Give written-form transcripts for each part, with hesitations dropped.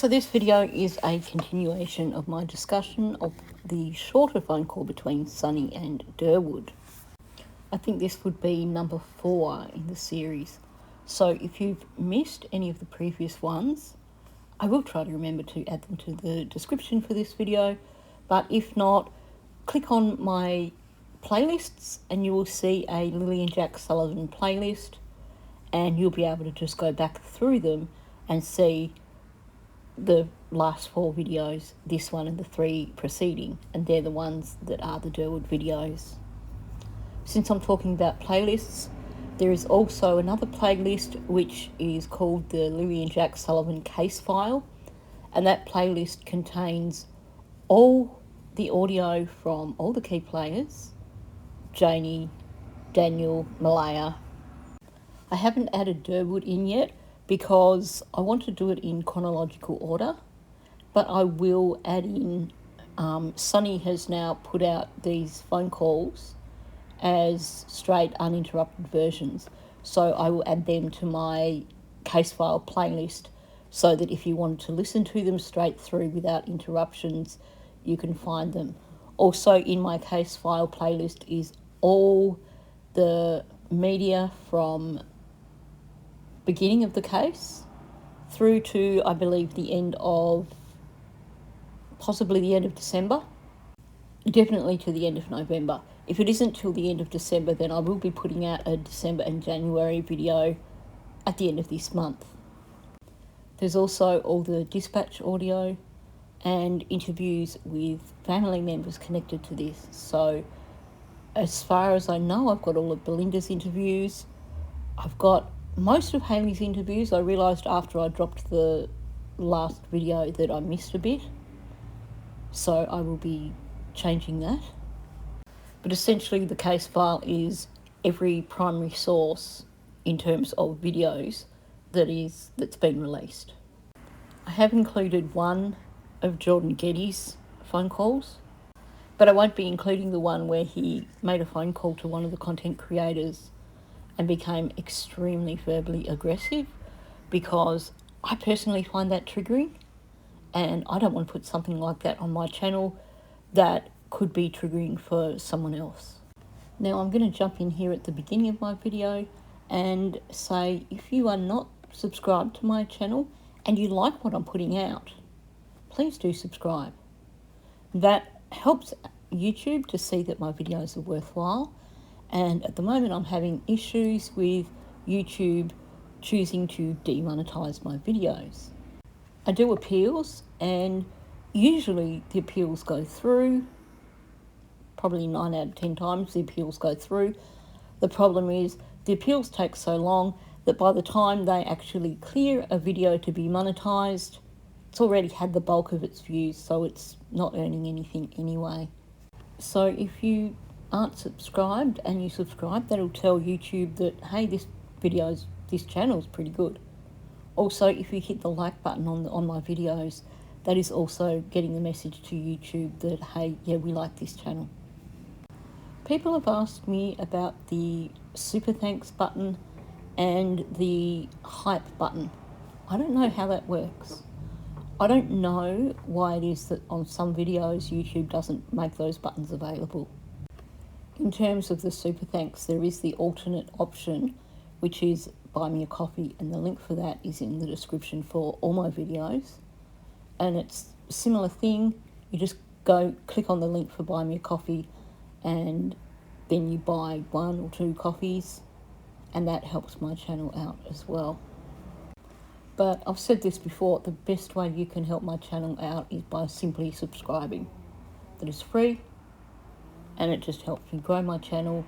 So this video is a continuation of my discussion of the shorter phone call between Sunny and Derwood. I think this would be number 4 in the series. So if you've missed any of the previous ones, I will try to remember to add them to the description for this video. But if not, click on my playlists and you will see a Lily and Jack Sullivan playlist, and you'll be able to just go back through them and see the last 4 videos, this one and the 3 preceding, and they're the ones that are the Derwood videos. Since I'm talking about playlists, there is also another playlist which is called the Lily and Jack Sullivan case file, and that playlist contains all the audio from all the key players: Janie, Daniel, Malaya. I haven't added Derwood in yet because I want to do it in chronological order, but I will add in, Sunny has now put out these phone calls as straight uninterrupted versions, so I will add them to my case file playlist so that if you wanted to listen to them straight through without interruptions, you can find them. Also in my case file playlist is all the media from beginning of the case through to, I believe, possibly the end of December, definitely to the end of November. If it isn't till the end of December, then I will be putting out a December and January video at the end of this month. There's also all the dispatch audio and interviews with family members connected to this. So as far as I know, I've got all of Belinda's interviews. I've got most of Hayley's interviews. I realised after I dropped the last video that I missed a bit, so I will be changing that. But essentially the case file is every primary source in terms of videos that's been released. I have included one of Jordan Getty's phone calls, but I won't be including the one where he made a phone call to one of the content creators and became extremely verbally aggressive, because I personally find that triggering, and I don't want to put something like that on my channel that could be triggering for someone else. Now I'm going to jump in here at the beginning of my video and say, if you are not subscribed to my channel and you like what I'm putting out, please do subscribe. That helps YouTube to see that my videos are worthwhile. And at the moment I'm having issues with YouTube choosing to demonetize my videos. I do appeals, and usually the appeals go through. Probably 9 out of 10 times the appeals go through. The problem is the appeals take so long that by the time they actually clear a video to be monetized, it's already had the bulk of its views, so it's not earning anything anyway. So if you aren't subscribed and you subscribe, that'll tell YouTube that, hey, this channel's pretty good. Also, if you hit the like button on my videos, that is also getting the message to YouTube that, hey, yeah, we like this channel. People have asked me about the super thanks button and the hype button. I don't know how that works. I don't know why it is that on some videos YouTube doesn't make those buttons available. In terms of the super thanks, there is the alternate option, which is buy me a coffee, and the link for that is in the description for all my videos. And it's a similar thing. You just go click on the link for buy me a coffee, and then you buy 1 or 2 coffees, and that helps my channel out as well. But I've said this before, the best way you can help my channel out is by simply subscribing. That is free, and it just helps me grow my channel,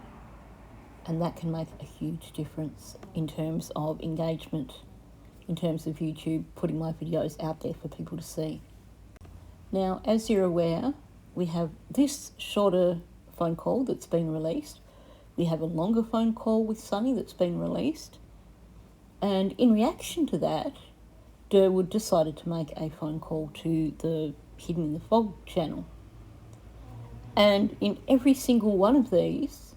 and that can make a huge difference in terms of engagement, in terms of YouTube putting my videos out there for people to see. Now, as you're aware, we have this shorter phone call that's been released. We have a longer phone call with Sunny that's been released. And in reaction to that, Derwood decided to make a phone call to the Hidden in the Fog channel. And in every single one of these,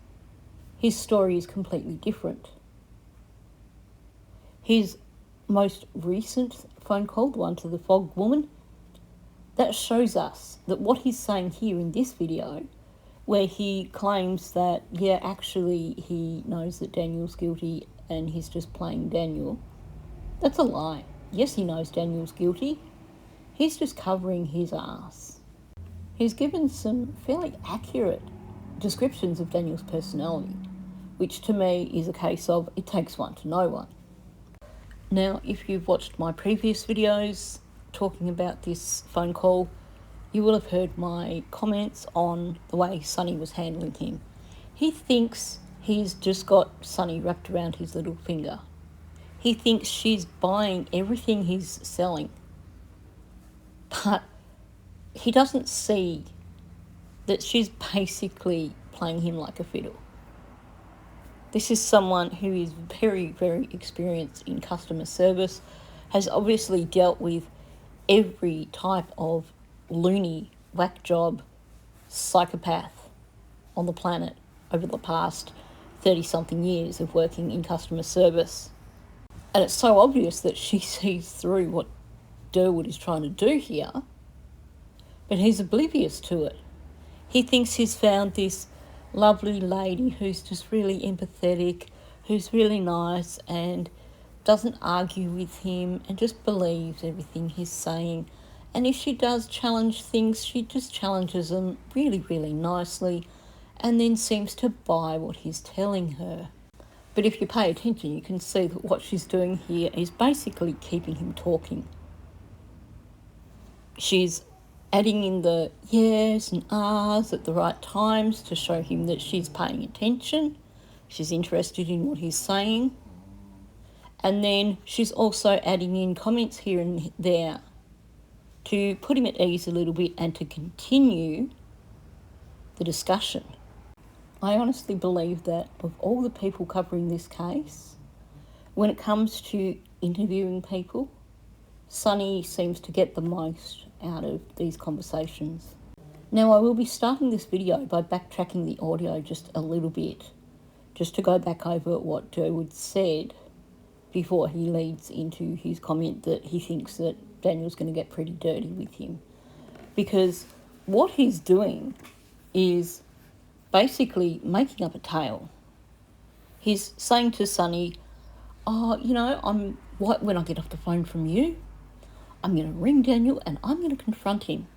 his story is completely different. His most recent phone call, the one to the fog woman, that shows us that what he's saying here in this video, where he claims that, yeah, actually he knows that Daniel's guilty and he's just playing Daniel, that's a lie. Yes, he knows Daniel's guilty. He's just covering his ass. He's given some fairly accurate descriptions of Daniel's personality, which to me is a case of it takes one to know one. Now, if you've watched my previous videos talking about this phone call, you will have heard my comments on the way Sonny was handling him. He thinks he's just got Sonny wrapped around his little finger. He thinks she's buying everything he's selling. But he doesn't see that she's basically playing him like a fiddle. This is someone who is very, very experienced in customer service, has obviously dealt with every type of loony, whack job, psychopath on the planet over the past 30-something years of working in customer service. And it's so obvious that she sees through what Derwood is trying to do here, but he's oblivious to it. He thinks he's found this lovely lady who's just really empathetic, who's really nice and doesn't argue with him and just believes everything he's saying. And if she does challenge things, she just challenges them really, really nicely and then seems to buy what he's telling her. But if you pay attention, you can see that what she's doing here is basically keeping him talking. She's adding in the yes and ahs at the right times to show him that she's paying attention, she's interested in what he's saying. And then she's also adding in comments here and there to put him at ease a little bit and to continue the discussion. I honestly believe that of all the people covering this case, when it comes to interviewing people, Sonny seems to get the most out of these conversations. Now, I will be starting this video by backtracking the audio just a little bit, just to go back over what Derwood said before he leads into his comment that he thinks that Daniel's going to get pretty dirty with him. Because what he's doing is basically making up a tale. He's saying to Sonny, oh, you know, when I get off the phone from you, I'm going to ring Daniel and I'm going to confront him.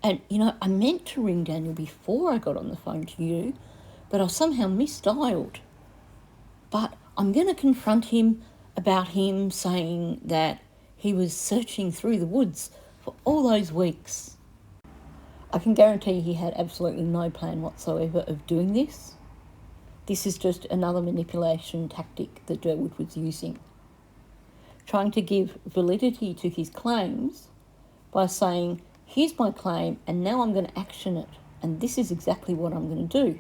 And, you know, I meant to ring Daniel before I got on the phone to you, but I somehow misdialed. But I'm going to confront him about him saying that he was searching through the woods for all those weeks. I can guarantee he had absolutely no plan whatsoever of doing this. This is just another manipulation tactic that Derwood was using, trying to give validity to his claims by saying, here's my claim and now I'm going to action it, and this is exactly what I'm going to do.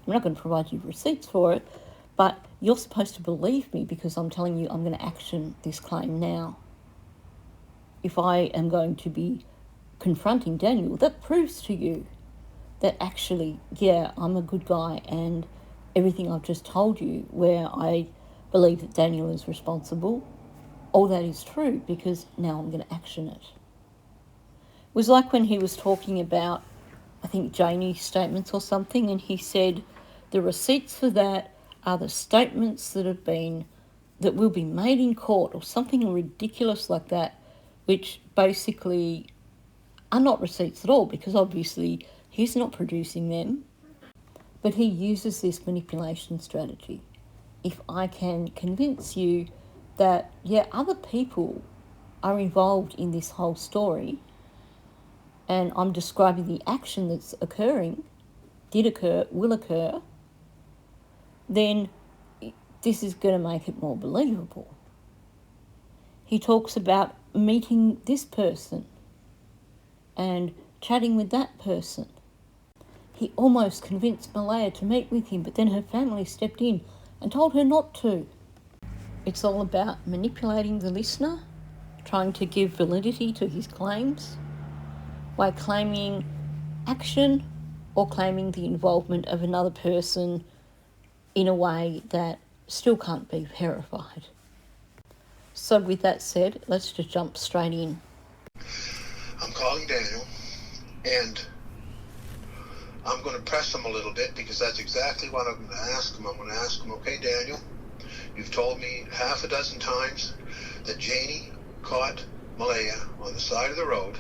I'm not going to provide you receipts for it, but you're supposed to believe me because I'm telling you I'm going to action this claim now. If I am going to be confronting Daniel, that proves to you that actually, yeah, I'm a good guy and everything I've just told you where I believe that Daniel is responsible, all that is true because now I'm going to action it. It was like when he was talking about, I think, Janie's statements or something, and he said the receipts for that are the statements that will be made in court or something ridiculous like that, which basically are not receipts at all because obviously he's not producing them. But he uses this manipulation strategy. If I can convince you that, yeah, other people are involved in this whole story and I'm describing the action that's occurring, did occur, will occur, then this is going to make it more believable. He talks about meeting this person and chatting with that person. He almost convinced Malaya to meet with him, but then her family stepped in and told her not to. It's all about manipulating the listener, trying to give validity to his claims by claiming action or claiming the involvement of another person in a way that still can't be verified. So with that said, let's just jump straight in. I'm calling Daniel, and I'm going to press him a little bit because that's exactly what I'm going to ask him. I'm going to ask him, okay, Daniel, you've told me half a dozen times that Janie caught Malaya on the side of the road,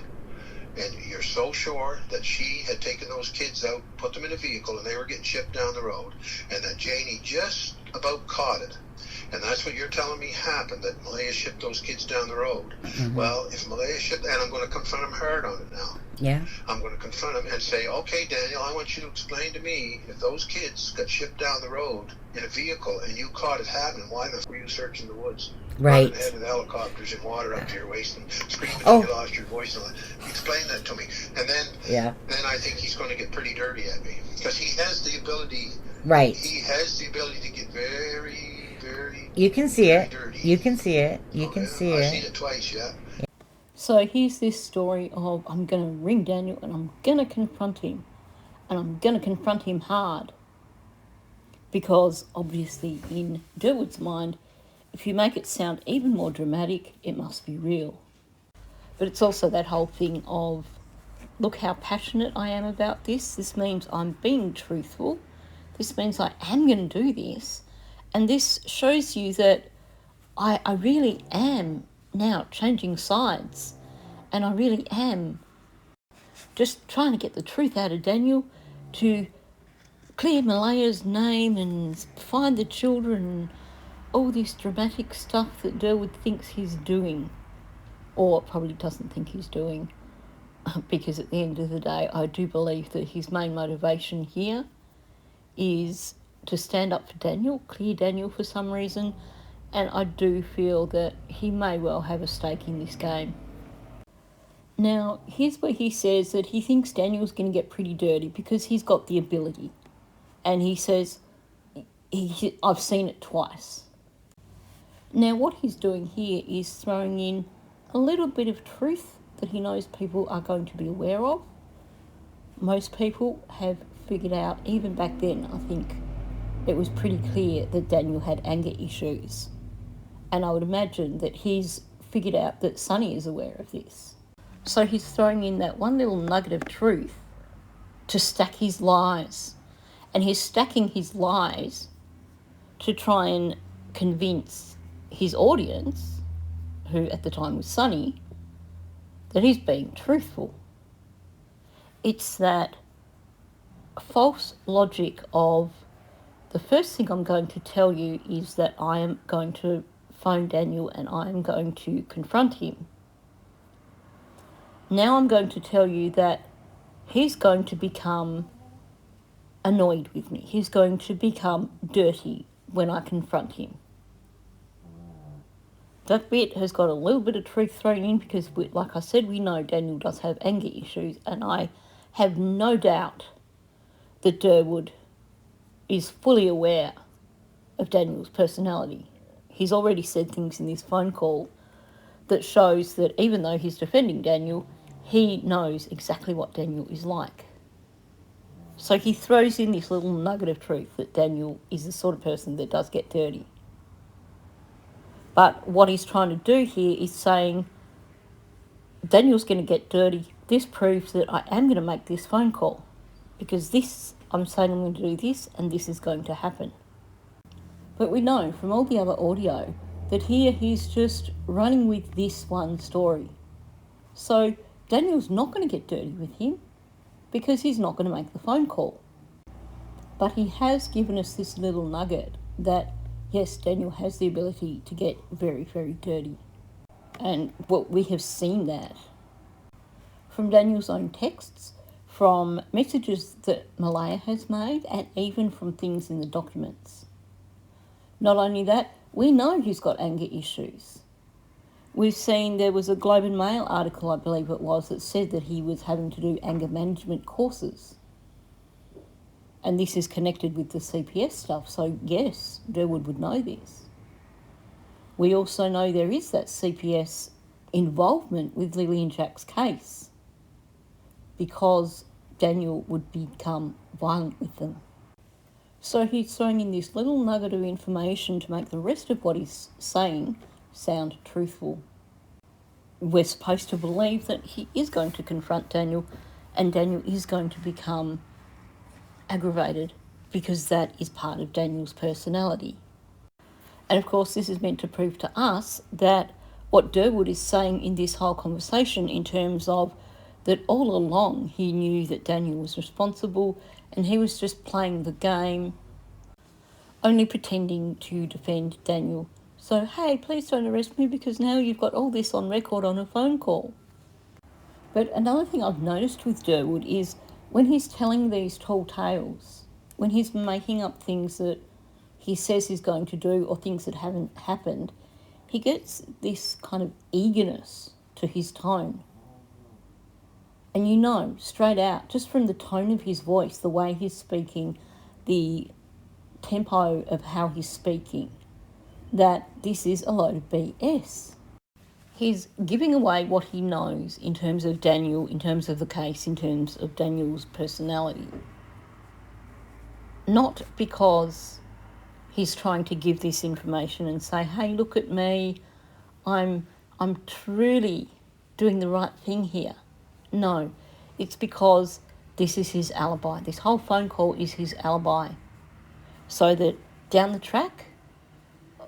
and you're so sure that she had taken those kids out, put them in a vehicle, and they were getting shipped down the road, and that Janie just about caught it. And that's what you're telling me happened, that Malaya shipped those kids down the road. Mm-hmm. Well, if Malaya shipped, and I'm going to confront him hard on it now. Yeah. I'm going to confront him and say, okay, Daniel, I want you to explain to me, if those kids got shipped down the road in a vehicle and you caught it happening, why the f*** were you searching the woods? Right. Running ahead of helicopters and water up to your waist and screaming till you lost your voice. And explain that to me. And then I think he's going to get pretty dirty at me. Because he has the ability. Right. He has the ability to get very, very You can see it. dirty. You can see it. You can see it. I've seen it twice, yeah. So here's this story of, I'm going to ring Daniel and I'm going to confront him. And I'm going to confront him hard. Because obviously in Derwood's mind, if you make it sound even more dramatic, it must be real. But it's also that whole thing of, look how passionate I am about this. This means I'm being truthful. This means I am going to do this. And this shows you that I really am now changing sides. And I really am just trying to get the truth out of Daniel to clear Malaya's name and find the children and all this dramatic stuff that Derwood thinks he's doing. Or probably doesn't think he's doing. Because at the end of the day, I do believe that his main motivation here is to stand up for Daniel, clear Daniel for some reason, and I do feel that he may well have a stake in this game. Now, here's where he says that he thinks Daniel's going to get pretty dirty because he's got the ability. And he says, I've seen it twice. Now, what he's doing here is throwing in a little bit of truth that he knows people are going to be aware of. Most people have figured out, even back then, I think it was pretty clear that Daniel had anger issues. And I would imagine that he's figured out that Sonny is aware of this. So he's throwing in that one little nugget of truth to stack his lies. And he's stacking his lies to try and convince his audience, who at the time was Sonny, that he's being truthful. It's that false logic of, the first thing I'm going to tell you is that I am going to phone Daniel and I am going to confront him. Now I'm going to tell you that he's going to become annoyed with me. He's going to become dirty when I confront him. That bit has got a little bit of truth thrown in because, like I said, we know Daniel does have anger issues, and I have no doubt that Derwood is fully aware of Daniel's personality. He's already said things in this phone call that shows that even though he's defending Daniel, he knows exactly what Daniel is like. So he throws in this little nugget of truth that Daniel is the sort of person that does get dirty. But what he's trying to do here is saying, Daniel's going to get dirty. This proves that I am going to make this phone call. Because this, I'm saying I'm going to do this, and this is going to happen. But we know from all the other audio that here he's just running with this one story. So Daniel's not going to get dirty with him because he's not going to make the phone call. But he has given us this little nugget that, yes, Daniel has the ability to get very, very dirty. And we have seen that from Daniel's own texts, from messages that Malaya has made, and even from things in the documents. Not only that, we know he's got anger issues. We've seen there was a Globe and Mail article, I believe it was, that said that he was having to do anger management courses. And this is connected with the CPS stuff, so yes, Derwood would know this. We also know there is that CPS involvement with Lily and Jack's case because Daniel would become violent with them. So he's throwing in this little nugget of information to make the rest of what he's saying sound truthful. We're supposed to believe that he is going to confront Daniel, and Daniel is going to become aggravated, because that is part of Daniel's personality. And of course, this is meant to prove to us that what Derwood is saying in this whole conversation, in terms of that all along he knew that Daniel was responsible and he was just playing the game, only pretending to defend Daniel. So, hey, please don't arrest me because now you've got all this on record on a phone call. But another thing I've noticed with Derwood is when he's telling these tall tales, when he's making up things that he says he's going to do or things that haven't happened, he gets this kind of eagerness to his tone. And you know, straight out, just from the tone of his voice, the way he's speaking, the tempo of how he's speaking, that this is a load of BS. He's giving away what he knows in terms of Daniel, in terms of the case, in terms of Daniel's personality. Not because he's trying to give this information and say, hey, look at me, I'm truly doing the right thing here. No, it's because this is his alibi. This whole phone call is his alibi. So that down the track,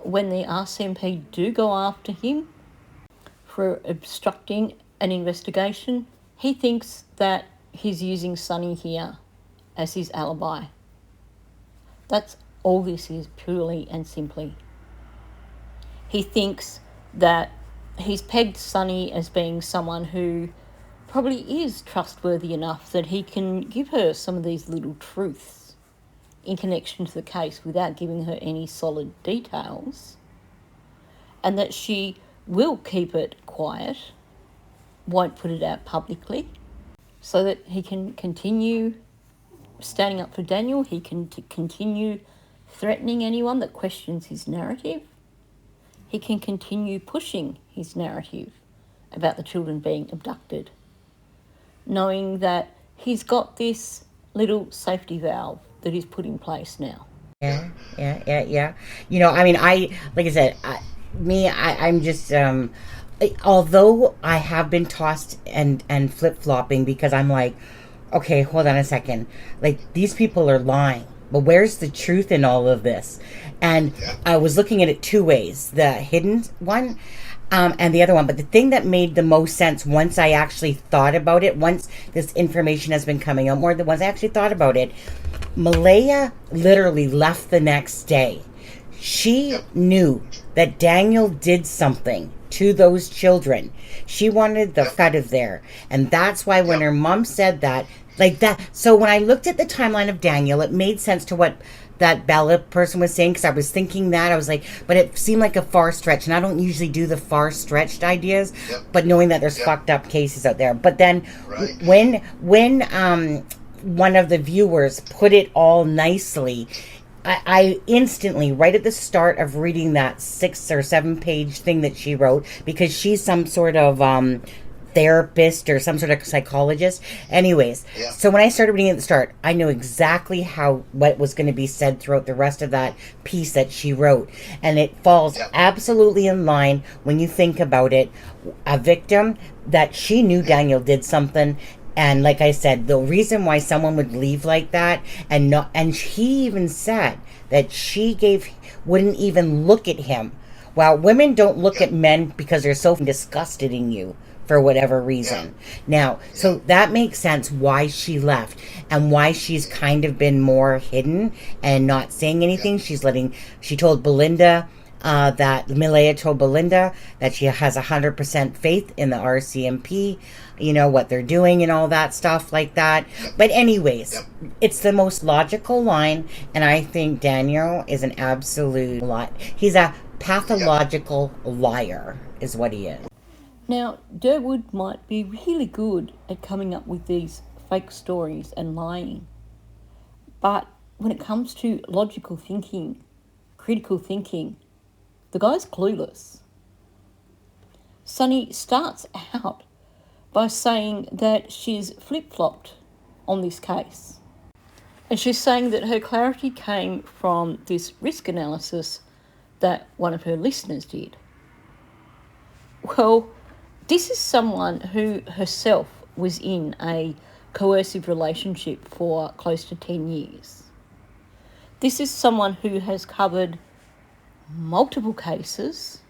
when the RCMP do go after him for obstructing an investigation, he thinks that he's using Sonny here as his alibi. That's all this is, purely and simply. He thinks that he's pegged Sonny as being someone who probably is trustworthy enough that he can give her some of these little truths in connection to the case without giving her any solid details, and that she will keep it quiet, won't put it out publicly, so that he can continue standing up for Daniel, he can continue threatening anyone that questions his narrative. He can continue pushing his narrative about the children being abducted, knowing that he's got this little safety valve that he's put in place now. Yeah. You know, I mean, like I said, I'm just, although I have been tossed and flip-flopping, because I'm like, okay, hold on a second. Like, these people are lying. But where's the truth in all of this? And I was looking at it two ways. The hidden one and the other one. But the thing that made the most sense once I actually thought about it, once this information has been coming out more, than once I actually thought about it, Malaya literally left the next day. She knew that Daniel did something to those children. She wanted the out of there. And that's why when her mom said that, like that. So when I looked at the timeline of Daniel, it made sense to what that Bella person was saying, because I was thinking that. I was like, but it seemed like a far stretch. And I don't usually do the far stretched ideas, but knowing that there's fucked up cases out there. But then when one of the viewers put it all nicely, I instantly, right at the start of reading that 6 or 7 page thing that she wrote, because she's some sort of therapist or some sort of psychologist. Anyways, so when I started reading at the start, I knew exactly what was going to be said throughout the rest of that piece that she wrote. And it falls absolutely in line when you think about it. A victim that she knew Daniel did something. And like I said, the reason why someone would leave like that, and he even said that wouldn't even look at him. Well, women don't look at men because they're so disgusted in you for whatever reason. Now, so that makes sense why she left and why she's kind of been more hidden and not saying anything. She told Belinda, that Malaya told Belinda that she has 100% faith in the RCMP, you know, what they're doing and all that stuff like that. But anyways, it's the most logical line, and I think Daniel is an absolute he's a pathological liar is what he is. Now, Derwood might be really good at coming up with these fake stories and lying, but when it comes to logical thinking, critical thinking, the guy's clueless. Sonny starts out by saying that she's flip-flopped on this case. And she's saying that her clarity came from this risk analysis that one of her listeners did. Well, this is someone who herself was in a coercive relationship for close to 10 years. This is someone who has covered multiple cases,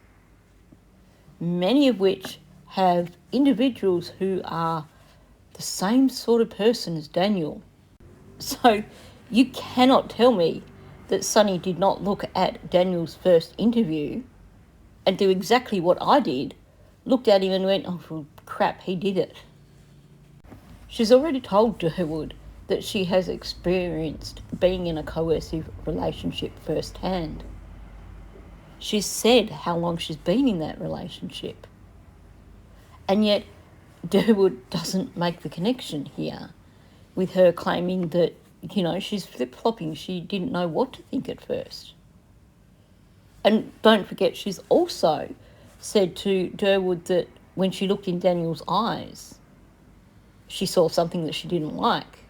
many of which have individuals who are the same sort of person as Daniel. So you cannot tell me that Sunny did not look at Daniel's first interview and do exactly what I did, looked at him and went, oh crap, he did it. She's already told Derwood that she has experienced being in a coercive relationship firsthand. She's said how long she's been in that relationship. And yet Derwood doesn't make the connection here with her claiming that, she's flip-flopping. She didn't know what to think at first. And don't forget, she's also said to Derwood that when she looked in Daniel's eyes, she saw something that she didn't like.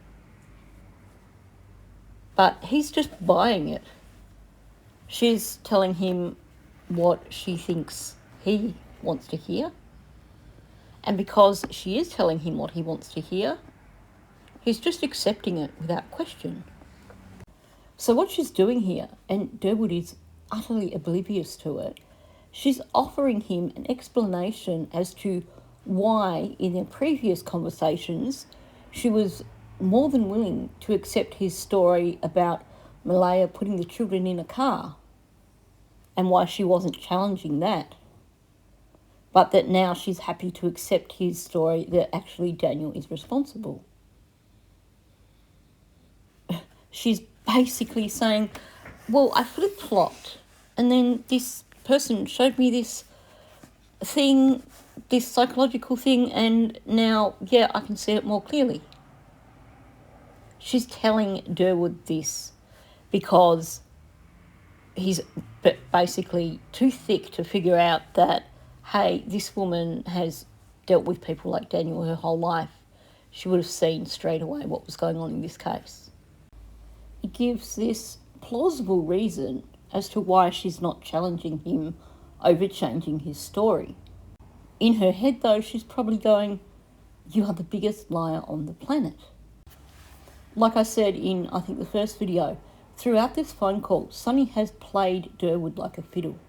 But he's just buying it. She's telling him what she thinks he wants to hear. And because she is telling him what he wants to hear, he's just accepting it without question. So what she's doing here, and Derwood is utterly oblivious to it, she's offering him an explanation as to why in their previous conversations she was more than willing to accept his story about Malaya putting the children in a car, and why she wasn't challenging that, but that now she's happy to accept his story that actually Daniel is responsible. She's basically saying, well, I flip-flopped, and then this person showed me this thing, this psychological thing, and now, I can see it more clearly. She's telling Derwood this because he's basically too thick to figure out that, hey, this woman has dealt with people like Daniel her whole life. She would have seen straight away what was going on in this case. It gives this plausible reason as to why she's not challenging him over changing his story. In her head, though, she's probably going, you are the biggest liar on the planet. Like I said in, I think, the first video, throughout this phone call, Sunny has played Derwood like a fiddle.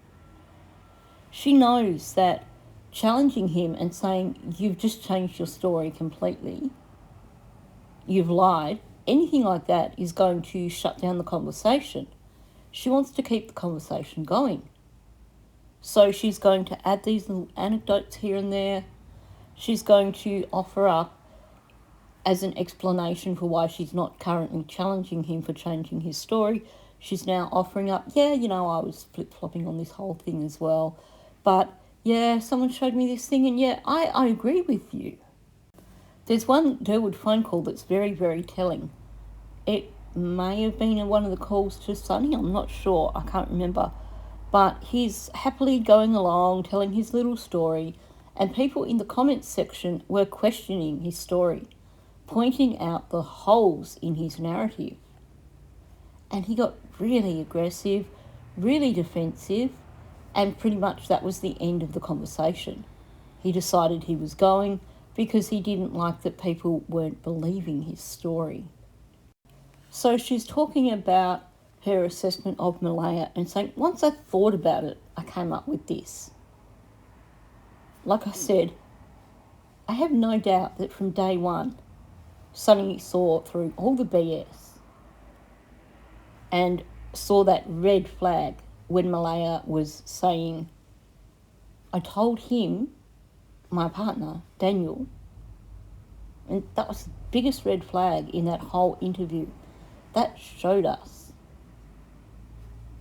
She knows that challenging him and saying, you've just changed your story completely, you've lied, anything like that is going to shut down the conversation. She wants to keep the conversation going. So she's going to add these little anecdotes here and there. She's going to offer up as an explanation for why she's not currently challenging him for changing his story. She's now offering up, I was flip-flopping on this whole thing as well. But, someone showed me this thing, and I agree with you. There's one Derwood phone call that's very, very telling. It may have been in one of the calls to Sunny, I'm not sure, I can't remember. But he's happily going along, telling his little story, and people in the comments section were questioning his story, pointing out the holes in his narrative. And he got really aggressive, really defensive, and pretty much that was the end of the conversation. He decided he was going because he didn't like that people weren't believing his story. So she's talking about her assessment of Malaya and saying, once I thought about it, I came up with this. Like I said, I have no doubt that from day one, Sunny saw through all the BS and saw that red flag when Malaya was saying, I told him, my partner, Daniel, and that was the biggest red flag in that whole interview. That showed us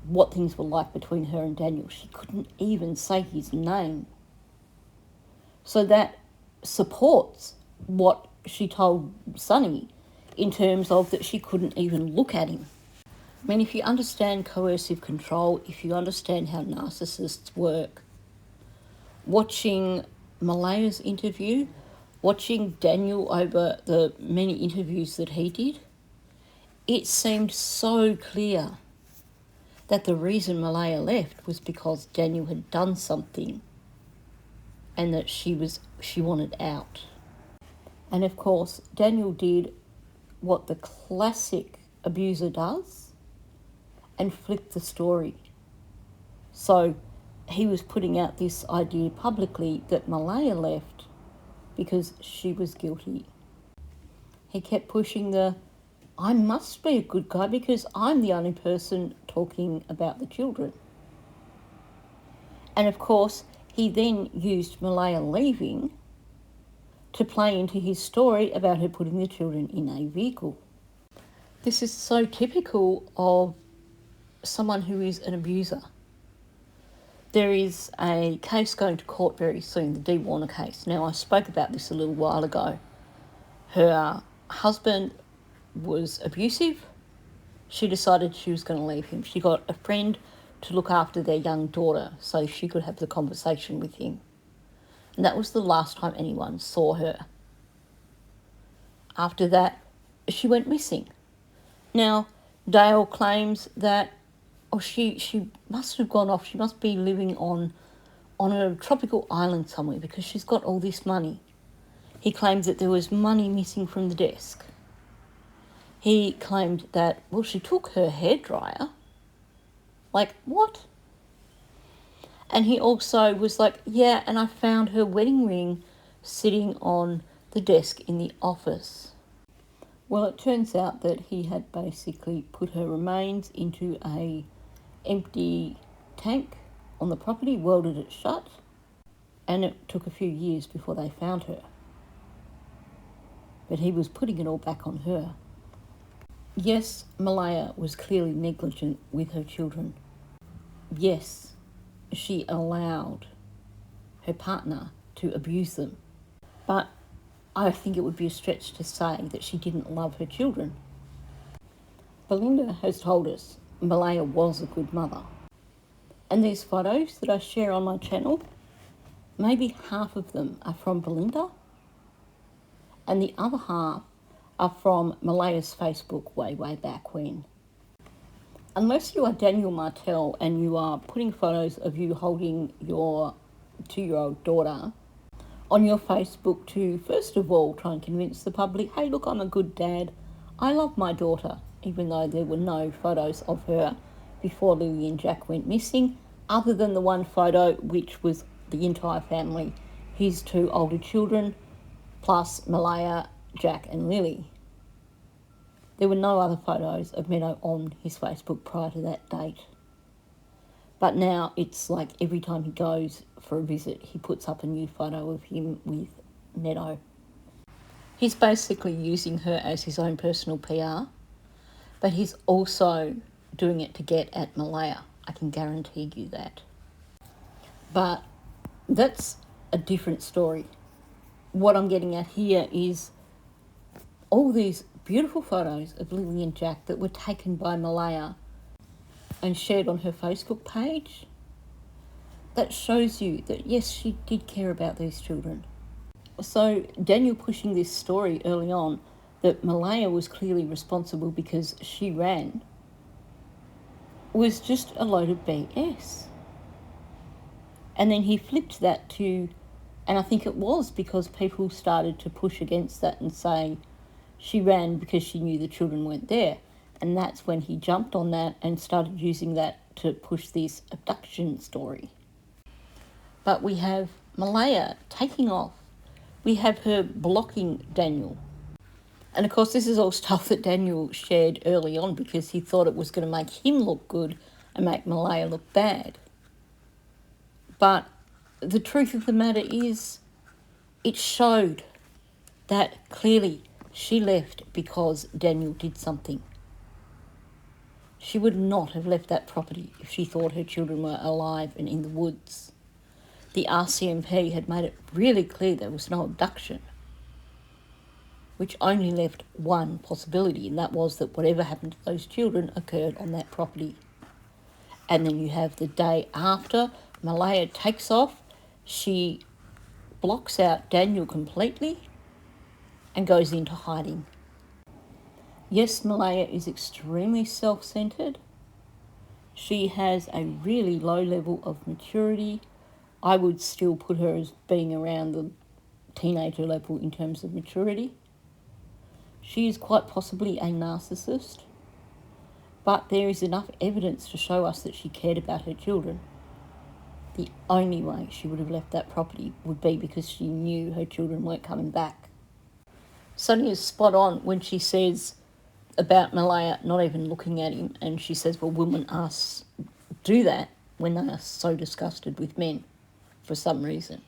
what things were like between her and Daniel. She couldn't even say his name. So that supports what she told Sunny in terms of that she couldn't even look at him. I mean, if you understand coercive control, if you understand how narcissists work, watching Malaya's interview, watching Daniel over the many interviews that he did, it seemed so clear that the reason Malaya left was because Daniel had done something and that she wanted out. And of course, Daniel did what the classic abuser does and flipped the story. So he was putting out this idea publicly that Malaya left because she was guilty. He kept pushing I must be a good guy because I'm the only person talking about the children. And of course, he then used Malaya leaving to play into his story about her putting the children in a vehicle. This is so typical of someone who is an abuser. There is a case going to court very soon, the Dee Warner case. Now, I spoke about this a little while ago. Her husband was abusive. She decided she was going to leave him. She got a friend to look after their young daughter so she could have the conversation with him. And that was the last time anyone saw her. After that, she went missing. Now, Dale claims that she must have gone off. She must be living on a tropical island somewhere because she's got all this money. He claims that there was money missing from the desk. He claimed that, she took her hairdryer. Like, what? And he also was like, yeah, and I found her wedding ring sitting on the desk in the office. Well, it turns out that he had basically put her remains into a empty tank on the property, welded it shut, and it took a few years before they found her. But he was putting it all back on her. Yes, Malaya was clearly negligent with her children. Yes, she allowed her partner to abuse them. But I think it would be a stretch to say that she didn't love her children. Belinda has told us Malaya was a good mother. And these photos that I share on my channel, maybe half of them are from Belinda and the other half are from Malaya's Facebook way back when. Unless you are Daniel Martel and you are putting photos of you holding your 2-year-old daughter on your Facebook to, first of all, try and convince the public, hey, look, I'm a good dad. I love my daughter, even though there were no photos of her before Lily and Jack went missing, other than the one photo which was the entire family, his 2 older children, plus Malaya, Jack and Lily. There were no other photos of Meadow on his Facebook prior to that date. But now it's like every time he goes for a visit, he puts up a new photo of him with Meadow. He's basically using her as his own personal PR, but he's also doing it to get at Malaya. I can guarantee you that. But that's a different story. What I'm getting at here is all these beautiful photos of Lily and Jack that were taken by Malaya and shared on her Facebook page. That shows you that, yes, she did care about these children. So Daniel pushing this story early on that Malaya was clearly responsible because she ran was just a load of BS. And then he flipped that to, and I think it was because people started to push against that and say she ran because she knew the children weren't there. And that's when he jumped on that and started using that to push this abduction story. But we have Malaya taking off. We have her blocking Daniel. And of course, this is all stuff that Daniel shared early on because he thought it was going to make him look good and make Malaya look bad. But the truth of the matter is, it showed that clearly she left because Daniel did something. She would not have left that property if she thought her children were alive and in the woods. The RCMP had made it really clear there was no abduction, which only left one possibility, and that was that whatever happened to those children occurred on that property. And then you have the day after Malaya takes off, she blocks out Daniel completely and goes into hiding. Yes, Malaya is extremely self-centered. She has a really low level of maturity I would still put her as being around the teenager level in terms of maturity. She is quite possibly a narcissist, but there is enough evidence to show us that she cared about her children. The only way she would have left that property would be because she knew her children weren't coming back. Sonia is spot on when she says about Malaya not even looking at him, and she says, well, women do that when they are so disgusted with men for some reason.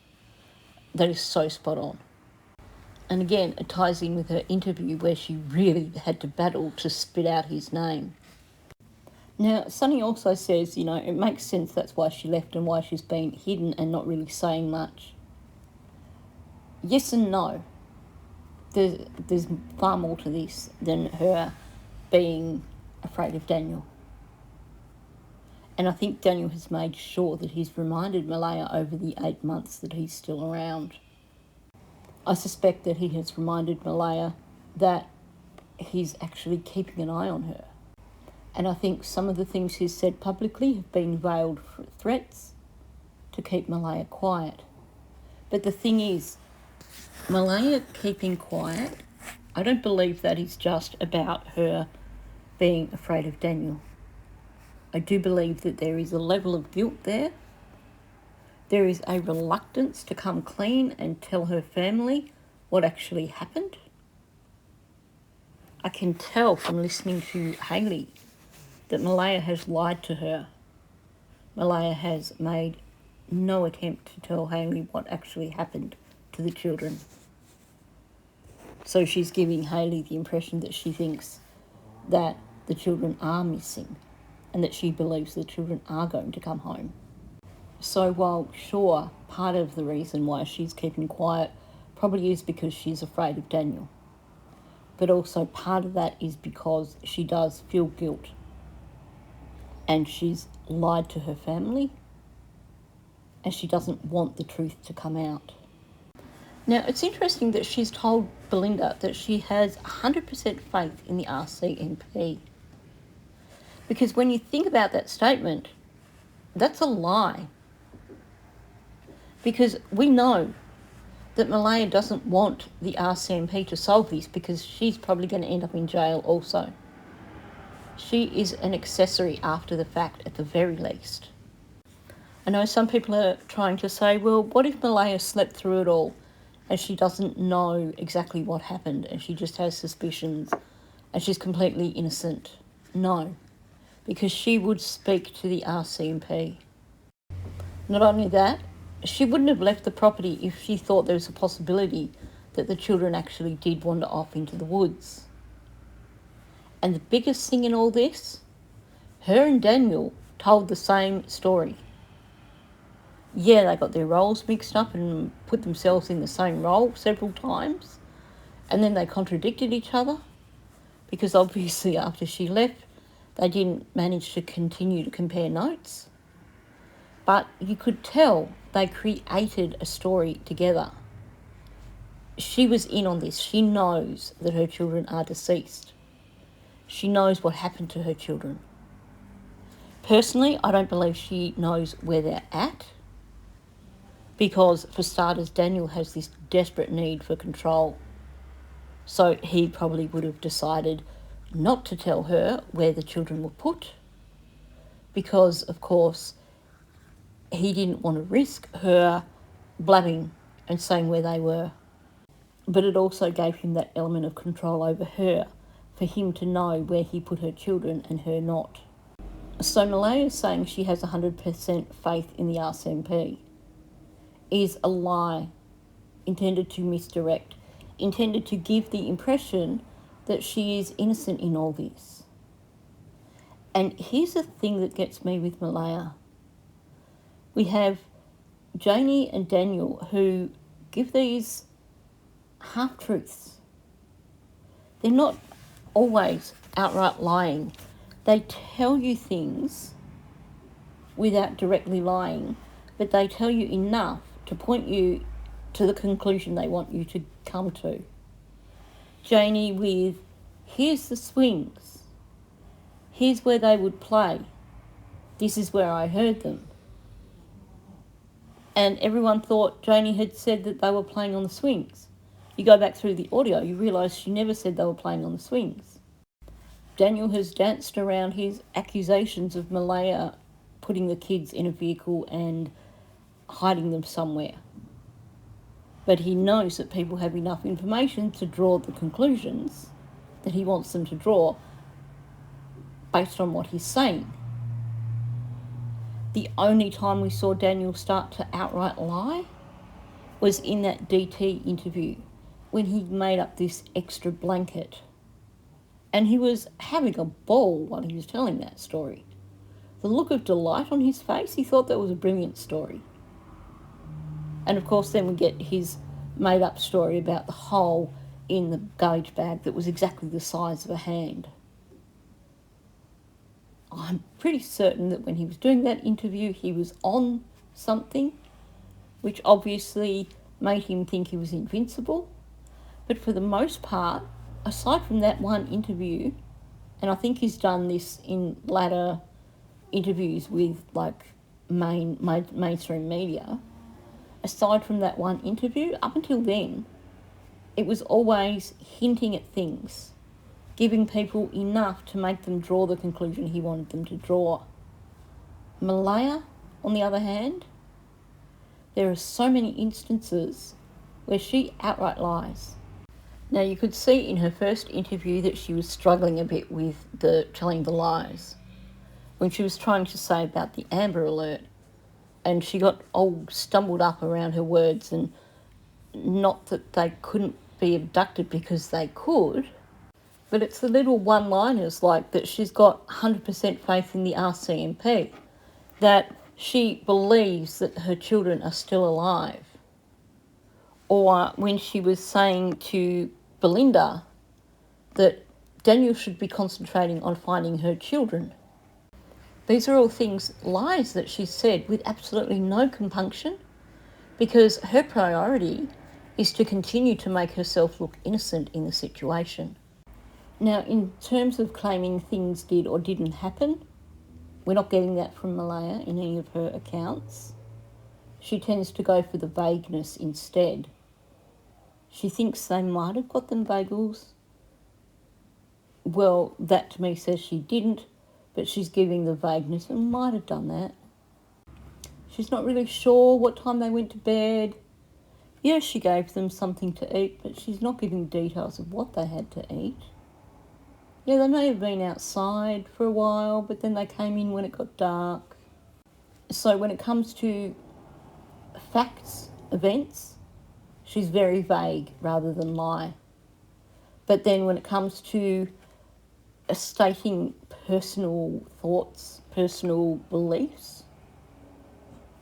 That is so spot on. And again, it ties in with her interview where she really had to battle to spit out his name. Now, Sunny also says, it makes sense that's why she left and why she's been hidden and not really saying much. Yes and no. There's far more to this than her being afraid of Daniel. And I think Daniel has made sure that he's reminded Malaya over the 8 months that he's still around. I suspect that he has reminded Malaya that he's actually keeping an eye on her. And I think some of the things he's said publicly have been veiled threats to keep Malaya quiet. But the thing is, Malaya keeping quiet, I don't believe that is just about her being afraid of Daniel. I do believe that there is a level of guilt there. There is a reluctance to come clean and tell her family what actually happened. I can tell from listening to Hayley that Malaya has lied to her. Malaya has made no attempt to tell Hayley what actually happened to the children. So she's giving Hayley the impression that she thinks that the children are missing and that she believes the children are going to come home. So while, sure, part of the reason why she's keeping quiet probably is because she's afraid of Daniel, but also part of that is because she does feel guilt and she's lied to her family and she doesn't want the truth to come out. Now, it's interesting that she's told Belinda that she has 100% faith in the RCMP. Because when you think about that statement, that's a lie. Because we know that Malaya doesn't want the RCMP to solve this because she's probably going to end up in jail also. She is an accessory after the fact at the very least. I know some people are trying to say, well, what if Malaya slept through it all and she doesn't know exactly what happened and she just has suspicions and she's completely innocent? No, because she would speak to the RCMP. Not only that, she wouldn't have left the property if she thought there was a possibility that the children actually did wander off into the woods. And the biggest thing in all this, her and Daniel told the same story. Yeah, they got their roles mixed up and put themselves in the same role several times, and then they contradicted each other because obviously after she left, they didn't manage to continue to compare notes. But you could tell they created a story together. She was in on this. She knows that her children are deceased. She knows what happened to her children. Personally, I don't believe she knows where they're at because, for starters, Daniel has this desperate need for control. So he probably would have decided not to tell her where the children were put because, of course, he didn't want to risk her blabbing and saying where they were. But it also gave him that element of control over her for him to know where he put her children and her not. So Malaya saying she has 100% faith in the RCMP is a lie intended to misdirect, intended to give the impression that she is innocent in all this. And here's the thing that gets me with Malaya. We have Janie and Daniel who give these half-truths. They're not always outright lying. They tell you things without directly lying, but they tell you enough to point you to the conclusion they want you to come to. Janie with, here's the swings. Here's where they would play. This is where I heard them. And everyone thought Janie had said that they were playing on the swings. You go back through the audio, you realise she never said they were playing on the swings. Daniel has danced around his accusations of Malaya putting the kids in a vehicle and hiding them somewhere. But he knows that people have enough information to draw the conclusions that he wants them to draw based on what he's saying. The only time we saw Daniel start to outright lie was in that DT interview when he made up this extra blanket. And he was having a ball while he was telling that story. The look of delight on his face, he thought that was a brilliant story. And of course then we get his made up story about the hole in the garbage bag that was exactly the size of a hand. I'm pretty certain that when he was doing that interview, he was on something, which obviously made him think he was invincible. But for the most part, aside from that one interview, and I think he's done this in latter interviews with like mainstream media, aside from that one interview, up until then, it was always hinting at things, giving people enough to make them draw the conclusion he wanted them to draw. Malaya, on the other hand, there are so many instances where she outright lies. Now, you could see in her first interview that she was struggling a bit with the telling the lies when she was trying to say about the Amber Alert, and she got all stumbled up around her words, and not that they couldn't be abducted because they could, but it's the little one-liners like that she's got 100% faith in the RCMP, that she believes that her children are still alive. Or when she was saying to Belinda that Daniel should be concentrating on finding her children. These are all things, lies that she said with absolutely no compunction, because her priority is to continue to make herself look innocent in the situation. Now, in terms of claiming things did or didn't happen, we're not getting that from Malaya in any of her accounts. She tends to go for the vagueness instead. She thinks they might have got them bagels. Well, that to me says she didn't, but she's giving the vagueness and might have done that. She's not really sure what time they went to bed. Yes, she gave them something to eat, but she's not giving details of what they had to eat. Yeah, they may have been outside for a while, but then they came in when it got dark. So when it comes to facts, events, she's very vague rather than lie. But then when it comes to stating personal thoughts, personal beliefs,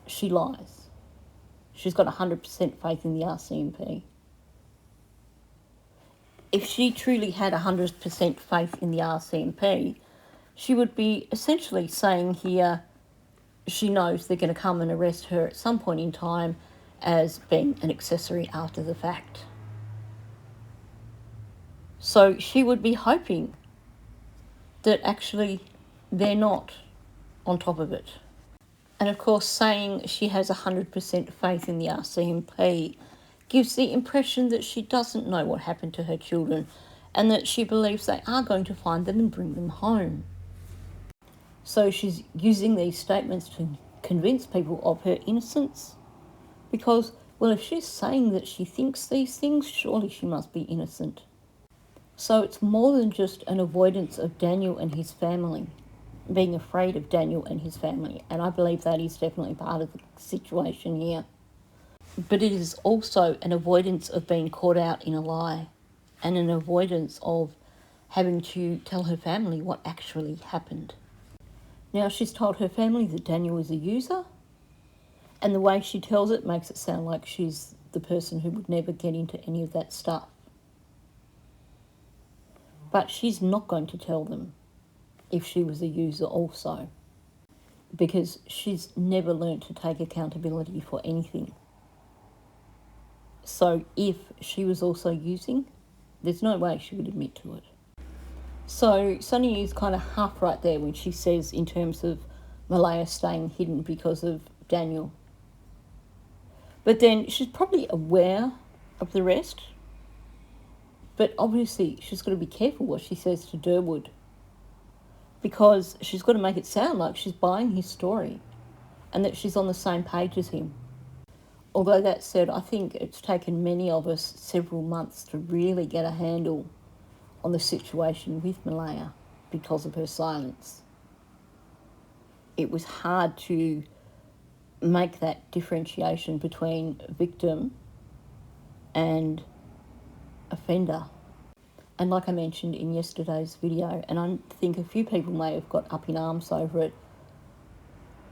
she lies. She's got 100% faith in the RCMP. If she truly had 100% faith in the RCMP, she would be essentially saying here she knows they're going to come and arrest her at some point in time as being an accessory after the fact. So she would be hoping that actually they're not on top of it. And of course, saying she has 100% faith in the RCMP gives the impression that she doesn't know what happened to her children and that she believes they are going to find them and bring them home. So she's using these statements to convince people of her innocence because, well, if she's saying that she thinks these things, surely she must be innocent. So it's more than just an avoidance of Daniel and his family, being afraid of Daniel and his family, and I believe that is definitely part of the situation here. But it is also an avoidance of being caught out in a lie and an avoidance of having to tell her family what actually happened. Now, she's told her family that Daniel is a user, and the way she tells it makes it sound like she's the person who would never get into any of that stuff. But she's not going to tell them if she was a user also, because she's never learnt to take accountability for anything. So if she was also using, there's no way she would admit to it. So Sonny is kind of half right there when she says in terms of Malaya staying hidden because of Daniel. But then she's probably aware of the rest. But obviously she's got to be careful what she says to Derwood, because she's got to make it sound like she's buying his story and that she's on the same page as him. Although that said, I think it's taken many of us several months to really get a handle on the situation with Malaya because of her silence. It was hard to make that differentiation between victim and offender. And like I mentioned in yesterday's video, and I think a few people may have got up in arms over it,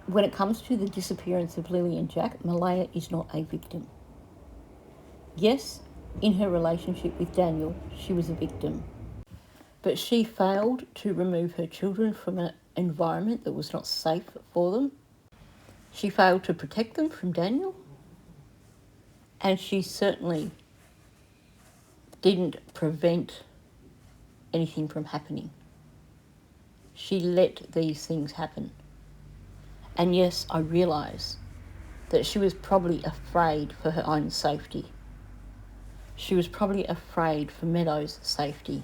when it comes to the disappearance of Lily and Jack, Malaya is not a victim. Yes, in her relationship with Daniel, she was a victim. But she failed to remove her children from an environment that was not safe for them. She failed to protect them from Daniel. And she certainly didn't prevent anything from happening. She let these things happen. And yes, I realise that she was probably afraid for her own safety. She was probably afraid for Meadow's safety.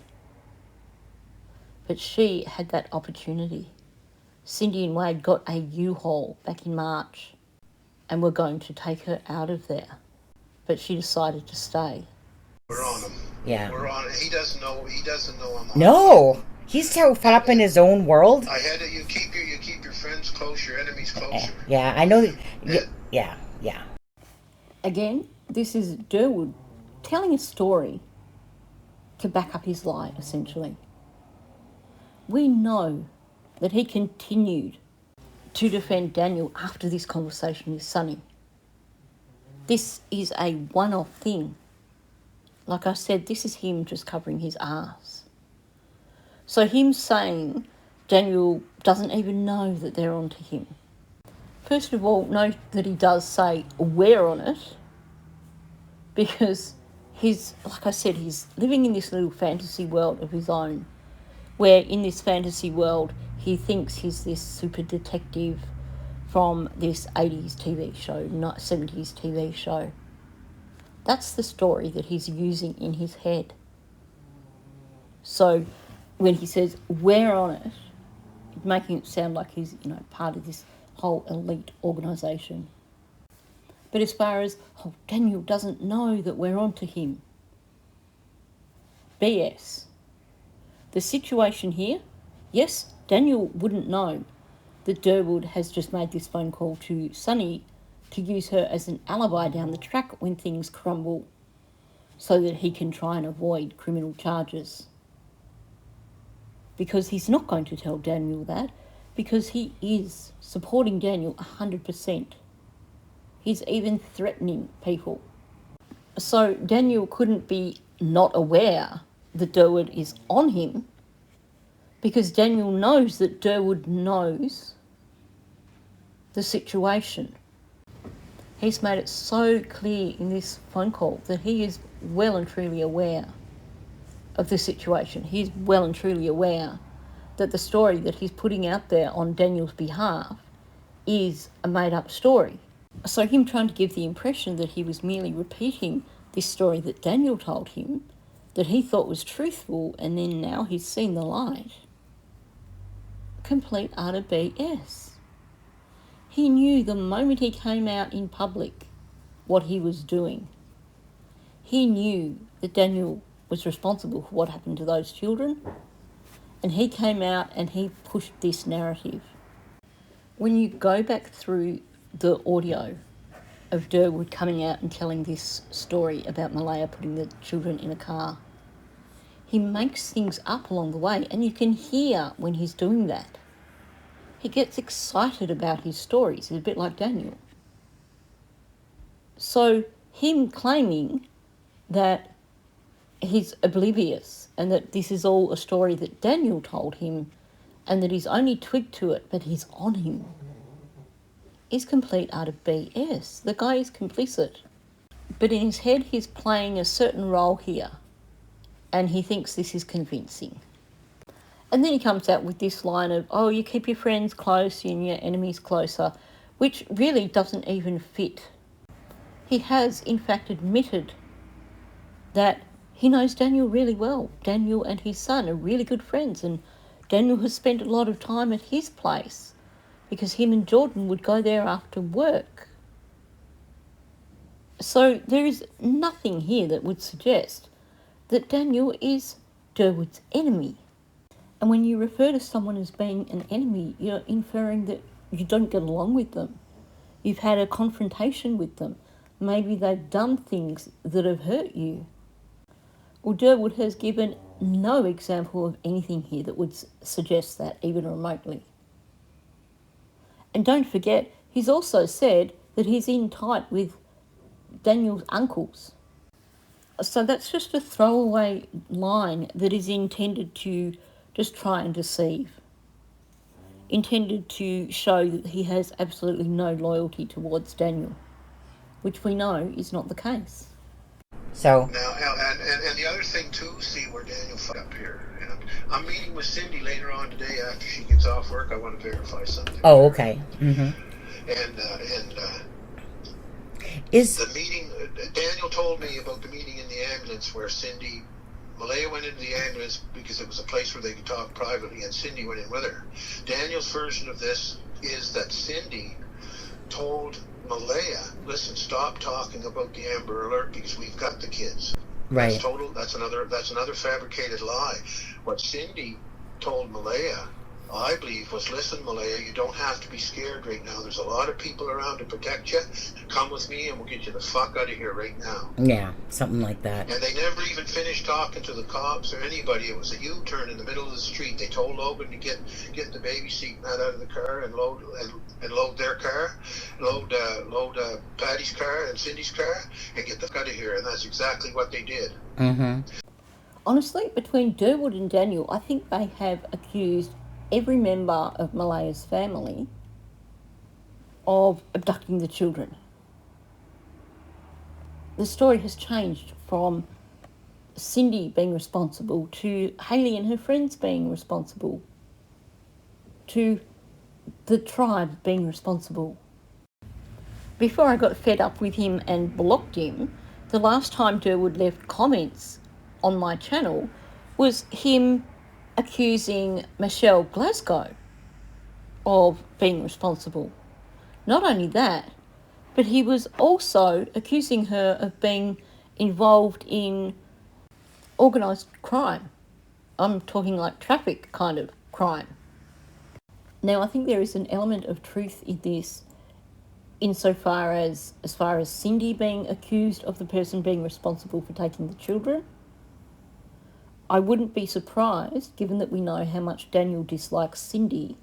But she had that opportunity. Cindy and Wade got a U-Haul back in March and were going to take her out of there. But she decided to stay. We're on him. Yeah. We're on it. He doesn't know I'm on No. He's so fed up in his own world. I had it. You keep your friends close, your enemies closer. Yeah, I know. Yeah. Again, this is Derwood telling a story to back up his lie, essentially. We know that he continued to defend Daniel after this conversation with Sunny. This is a one-off thing. Like I said, this is him just covering his ass. So him saying Daniel doesn't even know that they're onto him. First of all, note that he does say we're on it, because like I said, he's living in this little fantasy world of his own, where in this fantasy world he thinks he's this super detective from this 80s TV show, not 70s TV show. That's the story that he's using in his head. So when he says we're on it, making it sound like he's, part of this whole elite organisation. But as far as, Daniel doesn't know that we're onto him. BS. The situation here, yes, Daniel wouldn't know that Derwood has just made this phone call to Sunny to use her as an alibi down the track when things crumble, so that he can try and avoid criminal charges. Because he's not going to tell Daniel that, because he is supporting Daniel 100%. He's even threatening people. So Daniel couldn't be not aware that Derwood is on him, because Daniel knows that Derwood knows the situation. He's made it so clear in this phone call that he is well and truly aware of the situation. He's well and truly aware that the story that he's putting out there on Daniel's behalf is a made-up story. So him trying to give the impression that he was merely repeating this story that Daniel told him, that he thought was truthful, and then now he's seen the light. Complete utter BS. He knew the moment he came out in public what he was doing. He knew that Daniel was responsible for what happened to those children, and he came out and he pushed this narrative. When you go back through the audio of Derwood coming out and telling this story about Malaya putting the children in a car, he makes things up along the way, and you can hear when he's doing that. He gets excited about his stories. He's a bit like Daniel. So him claiming that he's oblivious and that this is all a story that Daniel told him and that he's only twigged to it but he's on him is complete utter BS. The guy is complicit. But in his head he's playing a certain role here and he thinks this is convincing. And then he comes out with this line of, you keep your friends close and your enemies closer, which really doesn't even fit he has in fact admitted that he knows Daniel really well. Daniel and his son are really good friends, and Daniel has spent a lot of time at his place because him and Jordan would go there after work. So there is nothing here that would suggest that Daniel is Derwood's enemy. And when you refer to someone as being an enemy, you're inferring that you don't get along with them. You've had a confrontation with them. Maybe they've done things that have hurt you. Well, Derwood has given no example of anything here that would suggest that, even remotely. And don't forget, he's also said that he's in tight with Daniel's uncles. So that's just a throwaway line that is intended to just try and deceive. Intended to show that he has absolutely no loyalty towards Daniel, which we know is not the case. So Now, and the other thing too, see where Daniel fucked up here. And I'm meeting with Cindy later on today after she gets off work. I want to verify something. oh, okay. Mm-hmm. Is The meeting, Daniel told me about the meeting in the ambulance where Malaya went into the ambulance because it was a place where they could talk privately, and Cindy went in with her. Daniel's version of this is that Cindy told Malaya, listen, stop talking about the Amber Alert because we've got the kids. right? That's total. That's another fabricated lie. What Cindy told Malaya, I believe, was, listen, Malaya, you don't have to be scared right now. There's a lot of people around to protect you. Come with me and we'll get you the fuck out of here right now. Yeah, something like that. And they never even finished talking to the cops or anybody. It was a U-turn in the middle of the street. They told Logan to get the baby seat mat out of the car and load their car, load Patty's car and Cindy's car, and get the fuck out of here. And that's exactly what they did. Mm-hmm. Honestly, between Derwood and Daniel, I think they have accused every member of Malaya's family of abducting the children. The story has changed from Cindy being responsible to Hayley and her friends being responsible to the tribe being responsible. Before I got fed up with him and blocked him, the last time Derwood left comments on my channel was him accusing Michelle Glasgow of being responsible. Not only that, but he was also accusing her of being involved in organised crime. I'm talking like traffic kind of crime. Now, I think there is an element of truth in this insofar as far as Cindy being accused of the person being responsible for taking the children. I wouldn't be surprised, given that we know how much Daniel dislikes Cindy,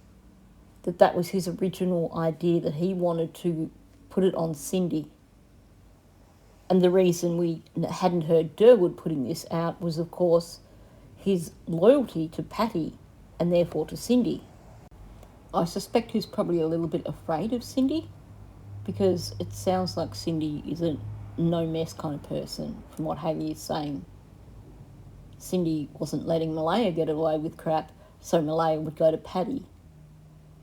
that was his original idea, that he wanted to put it on Cindy. And the reason we hadn't heard Derwood putting this out was, of course, his loyalty to Patty and therefore to Cindy. I suspect he's probably a little bit afraid of Cindy because it sounds like Cindy is a no-mess kind of person from what Hayley is saying. Cindy wasn't letting Malaya get away with crap, so Malaya would go to Patty,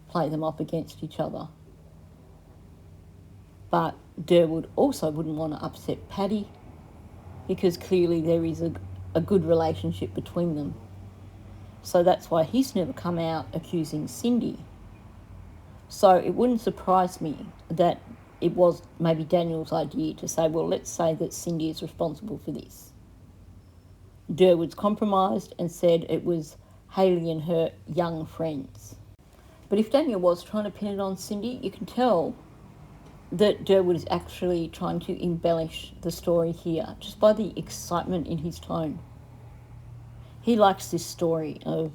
play them up against each other. But Derwood also wouldn't want to upset Patty because clearly there is a good relationship between them. So that's why he's never come out accusing Cindy. So it wouldn't surprise me that it was maybe Daniel's idea to say, well, let's say that Cindy is responsible for this. Derwood's compromised and said it was Hayley and her young friends. But if Daniel was trying to pin it on Cindy, you can tell that Derwood is actually trying to embellish the story here, just by the excitement in his tone. He likes this story of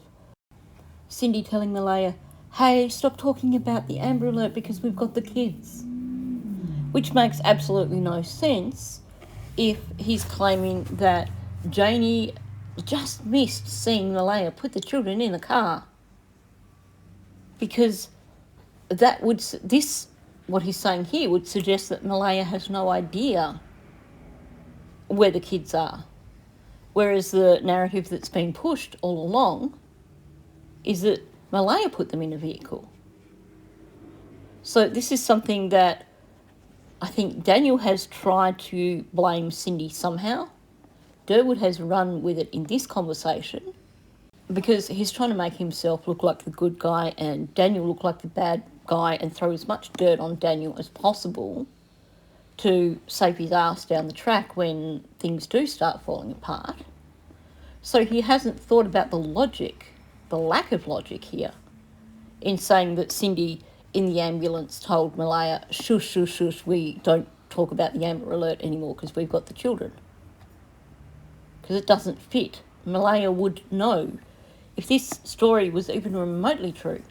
Cindy telling Malaya, hey, stop talking about the Amber Alert because we've got the kids. Which makes absolutely no sense if he's claiming that Janie just missed seeing Malaya put the children in the car. Because what he's saying here would suggest that Malaya has no idea where the kids are. Whereas the narrative that's been pushed all along is that Malaya put them in a vehicle. So this is something that I think Daniel has tried to blame Cindy somehow. Derwood has run with it in this conversation because he's trying to make himself look like the good guy and Daniel look like the bad guy and throw as much dirt on Daniel as possible to save his ass down the track when things do start falling apart. So he hasn't thought about the logic, the lack of logic here, in saying that Cindy in the ambulance told Malaya, shush, shush, shush, we don't talk about the Amber Alert anymore because we've got the children. Because it doesn't fit. Malaya would know. If this story was even remotely true,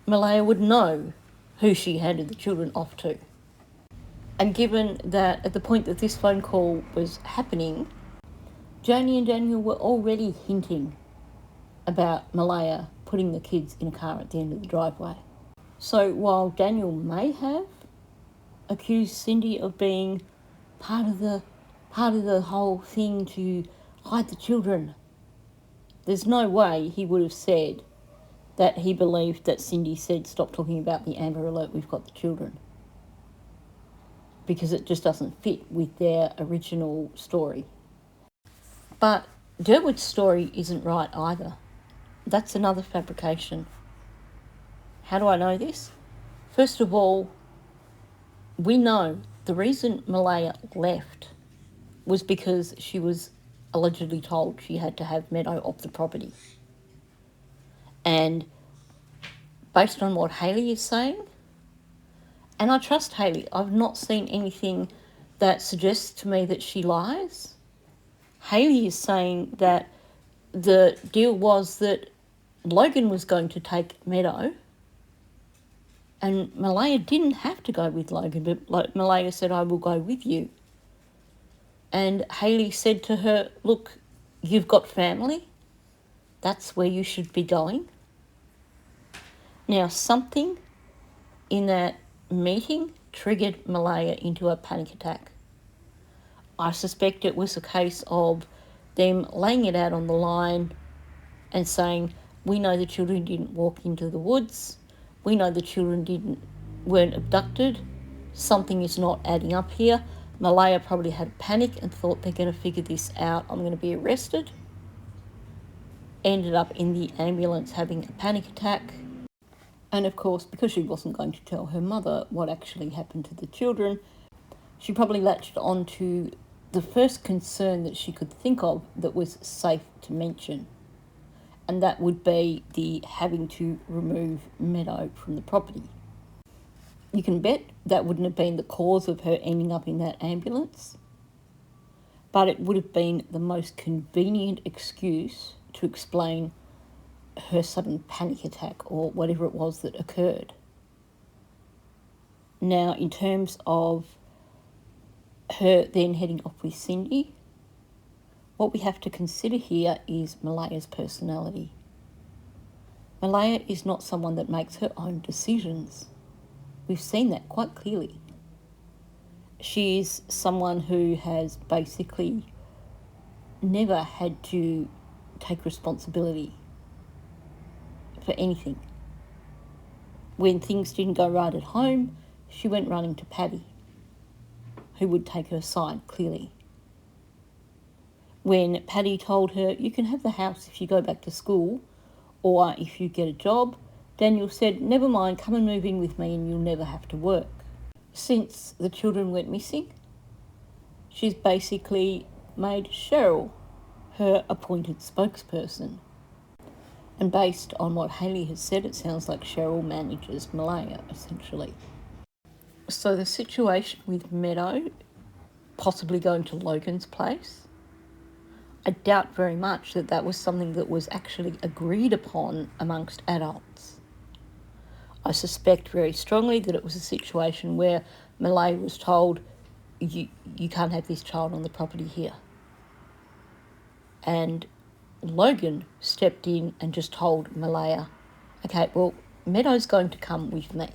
Malaya would know who she handed the children off to. And given that at the point that this phone call was happening, Janie and Daniel were already hinting about Malaya putting the kids in a car at the end of the driveway. So while Daniel may have accused Cindy of being part of the whole thing to hide the children, there's no way he would have said that he believed that Cindy said, stop talking about the Amber Alert, we've got the children. Because it just doesn't fit with their original story. But Derwood's story isn't right either. That's another fabrication. How do I know this? First of all, we know the reason Malaya left was because she was allegedly told she had to have Meadow off the property. And based on what Hayley is saying, and I trust Hayley, I've not seen anything that suggests to me that she lies. Hayley is saying that the deal was that Logan was going to take Meadow and Malaya didn't have to go with Logan, but Malaya said, I will go with you. And Hayley said to her, look, you've got family. That's where you should be going. Now, something in that meeting triggered Malaya into a panic attack. I suspect it was a case of them laying it out on the line and saying, we know the children didn't walk into the woods. We know the children weren't abducted. Something is not adding up here. Malaya probably had a panic and thought they're going to figure this out. I'm going to be arrested. Ended up in the ambulance having a panic attack. And of course, because she wasn't going to tell her mother what actually happened to the children, she probably latched on to the first concern that she could think of that was safe to mention. And that would be the having to remove Meadow from the property. You can bet that wouldn't have been the cause of her ending up in that ambulance, but it would have been the most convenient excuse to explain her sudden panic attack or whatever it was that occurred. Now, in terms of her then heading off with Cindy, what we have to consider here is Malaya's personality. Malaya is not someone that makes her own decisions. We've seen that quite clearly. She's someone who has basically never had to take responsibility for anything. When things didn't go right at home, she went running to Paddy, who would take her side clearly. When Paddy told her, you can have the house if you go back to school or if you get a job, Daniel said, never mind, come and move in with me and you'll never have to work. Since the children went missing, she's basically made Cheryl her appointed spokesperson. And based on what Hayley has said, it sounds like Cheryl manages Malaya, essentially. So the situation with Meadow possibly going to Logan's place, I doubt very much that that was something that was actually agreed upon amongst adults. I suspect very strongly that it was a situation where Malaya was told, you can't have this child on the property here. And Logan stepped in and just told Malaya, okay, well, Meadow's going to come with me.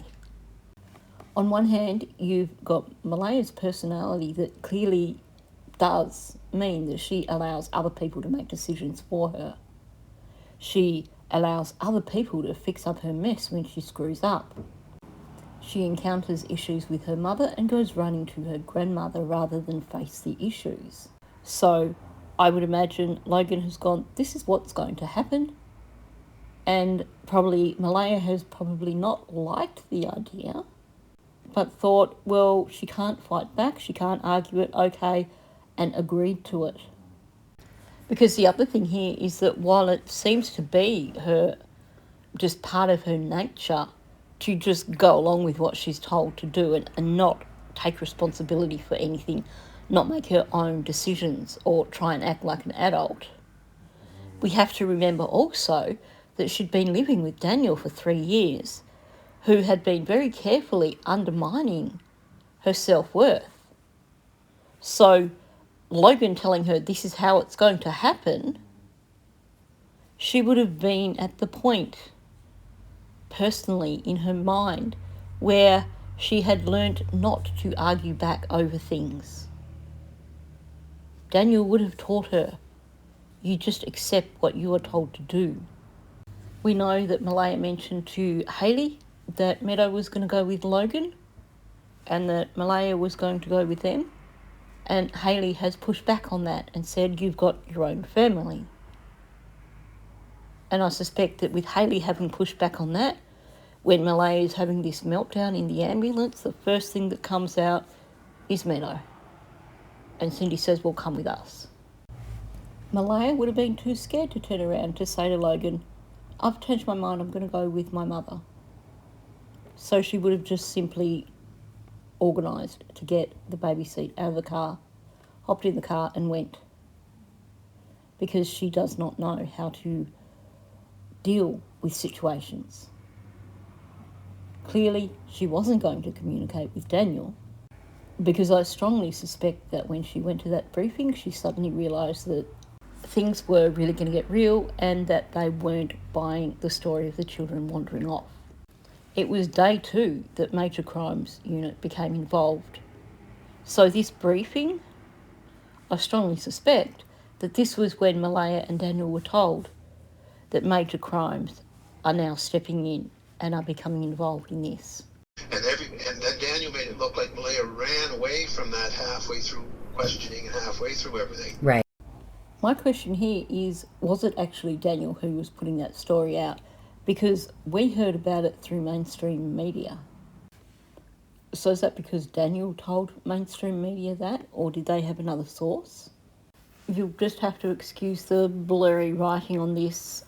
On one hand, you've got Malaya's personality that clearly does mean that she allows other people to make decisions for her. She allows other people to fix up her mess when she screws up. She encounters issues with her mother and goes running to her grandmother rather than face the issues. So I would imagine Logan has gone, this is what's going to happen. And probably Malaya has probably not liked the idea, but thought, well, she can't fight back, she can't argue it, okay, and agreed to it. Because the other thing here is that while it seems to be her, just part of her nature to just go along with what she's told to do and not take responsibility for anything, not make her own decisions or try and act like an adult, we have to remember also that she'd been living with Daniel for 3 years, who had been very carefully undermining her self-worth. So Logan telling her this is how it's going to happen, she would have been at the point personally in her mind where she had learnt not to argue back over things. Daniel would have taught her, you just accept what you are told to do. We know that Malaya mentioned to Hayley that Meadow was going to go with Logan and that Malaya was going to go with them. And Hayley has pushed back on that and said, you've got your own family. And I suspect that with Hayley having pushed back on that, when Malaya is having this meltdown in the ambulance, the first thing that comes out is Meadow. And Cindy says, well, come with us. Malaya would have been too scared to turn around to say to Logan, I've changed my mind, I'm going to go with my mother. So she would have just simply organised to get the baby seat out of the car, hopped in the car and went. Because she does not know how to deal with situations. Clearly, she wasn't going to communicate with Daniel, because I strongly suspect that when she went to that briefing, she suddenly realised that things were really going to get real and that they weren't buying the story of the children wandering off. It was day 2 that Major Crimes Unit became involved. So this briefing, I strongly suspect that this was when Malaya and Daniel were told that Major Crimes are now stepping in and are becoming involved in this. And then Daniel made it look like Malaya ran away from that halfway through questioning and halfway through everything. Right. My question here is, was it actually Daniel who was putting that story out? Because we heard about it through mainstream media. So is that because Daniel told mainstream media that, or did they have another source? You'll just have to excuse the blurry writing on this.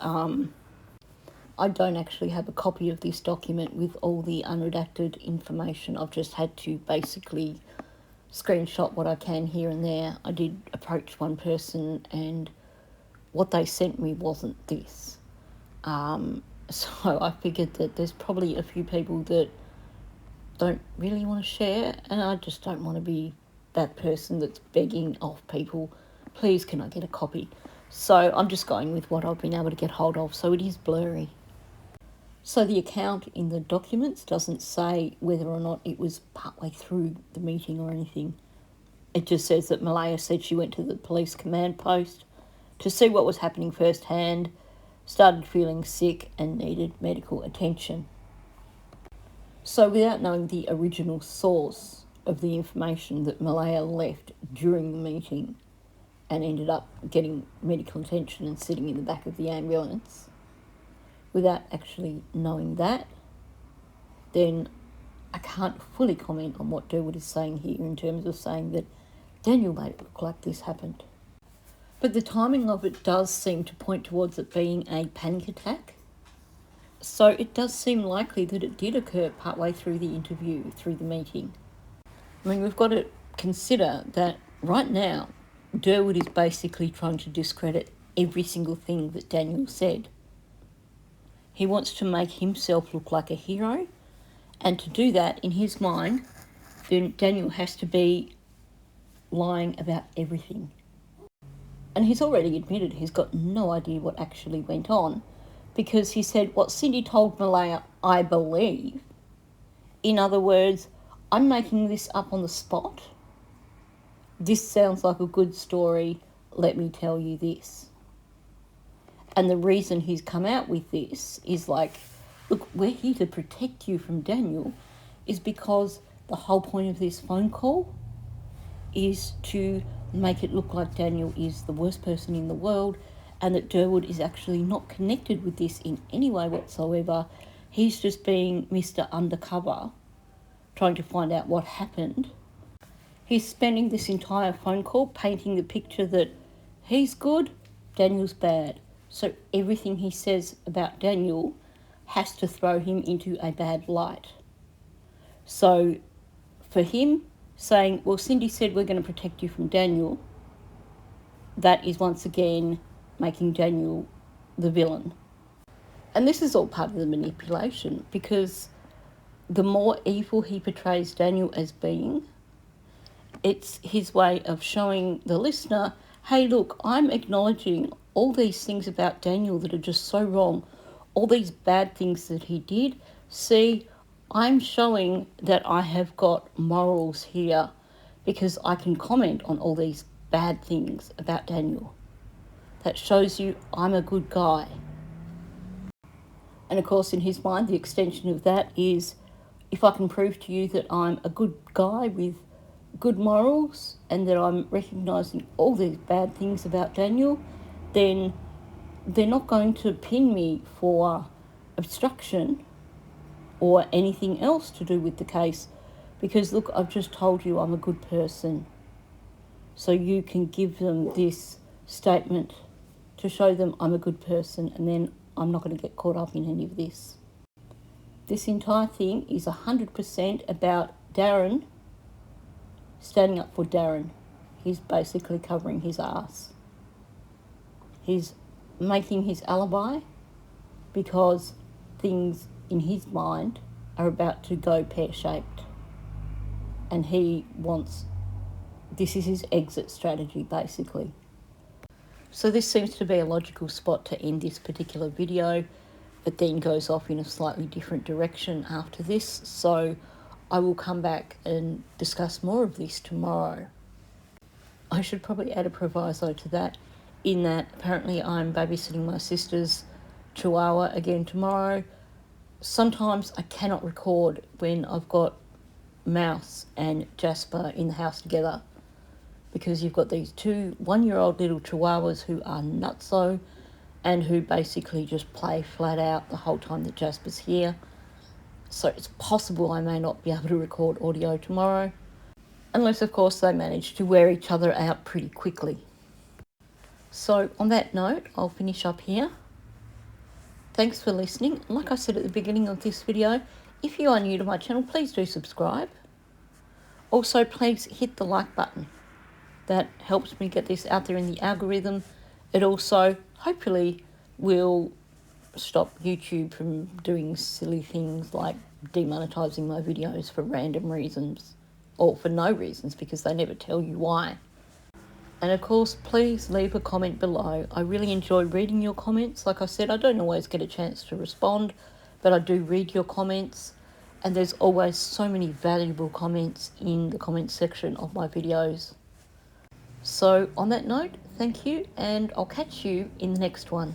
I don't actually have a copy of this document with all the unredacted information. I've just had to basically screenshot what I can here and there. I did approach one person and what they sent me wasn't this. So I figured that there's probably a few people that don't really want to share, and I just don't want to be that person that's begging off people, please can I get a copy? So I'm just going with what I've been able to get hold of, so it is blurry. So the account in the documents doesn't say whether or not it was partway through the meeting or anything. It just says that Malaya said she went to the police command post to see what was happening firsthand, started feeling sick and needed medical attention. So without knowing the original source of the information that Malaya left during the meeting and ended up getting medical attention and sitting in the back of the ambulance, without actually knowing that, then I can't fully comment on what Derwood is saying here in terms of saying that Daniel made it look like this happened. But the timing of it does seem to point towards it being a panic attack. So it does seem likely that it did occur partway through the interview, through the meeting. I mean, we've got to consider that right now, Derwood is basically trying to discredit every single thing that Daniel said. He wants to make himself look like a hero, and to do that, in his mind, then Daniel has to be lying about everything. And he's already admitted he's got no idea what actually went on, because he said, what Cindy told Malaya, I believe. In other words, I'm making this up on the spot. This sounds like a good story. Let me tell you this. And the reason he's come out with this is like, look, we're here to protect you from Daniel. is because the whole point of this phone call is to make it look like Daniel is the worst person in the world and that Derwood is actually not connected with this in any way whatsoever. He's just being Mr. Undercover, trying to find out what happened. He's spending this entire phone call painting the picture that he's good, Daniel's bad. So everything he says about Daniel has to throw him into a bad light. So for him saying, well, Cindy said we're going to protect you from Daniel, that is once again making Daniel the villain. And this is all part of the manipulation, because the more evil he portrays Daniel as being, it's his way of showing the listener, hey, look, I'm acknowledging all these things about Daniel that are just so wrong, all these bad things that he did. See, I'm showing that I have got morals here because I can comment on all these bad things about Daniel. That shows you I'm a good guy. And of course, in his mind, the extension of that is, if I can prove to you that I'm a good guy with good morals and that I'm recognising all these bad things about Daniel, then they're not going to pin me for obstruction or anything else to do with the case, because look, I've just told you I'm a good person. So you can give them this statement to show them I'm a good person, and then I'm not going to get caught up in any of this. This entire thing is 100% about Darren standing up for Darren. He's basically covering his ass. He's making his alibi because things in his mind are about to go pear-shaped. And he wants, this is his exit strategy, basically. So this seems to be a logical spot to end this particular video. It then goes off in a slightly different direction after this. So I will come back and discuss more of this tomorrow. I should probably add a proviso to that, in that apparently I'm babysitting my sister's chihuahua again tomorrow. Sometimes I cannot record when I've got Mouse and Jasper in the house together, because you've got these two 1-year-old little chihuahuas who are nutso and who basically just play flat out the whole time that Jasper's here. So it's possible I may not be able to record audio tomorrow, unless of course they manage to wear each other out pretty quickly. So on that note, I'll finish up here. Thanks for listening. Like I said at the beginning of this video, if you are new to my channel, please do subscribe. Also, please hit the like button. That helps me get this out there in the algorithm. It also, hopefully, will stop YouTube from doing silly things like demonetizing my videos for random reasons, or for no reasons, because they never tell you why. And of course, please leave a comment below. I really enjoy reading your comments. Like I said, I don't always get a chance to respond, but I do read your comments. And there's always so many valuable comments in the comment section of my videos. So on that note, thank you, and I'll catch you in the next one.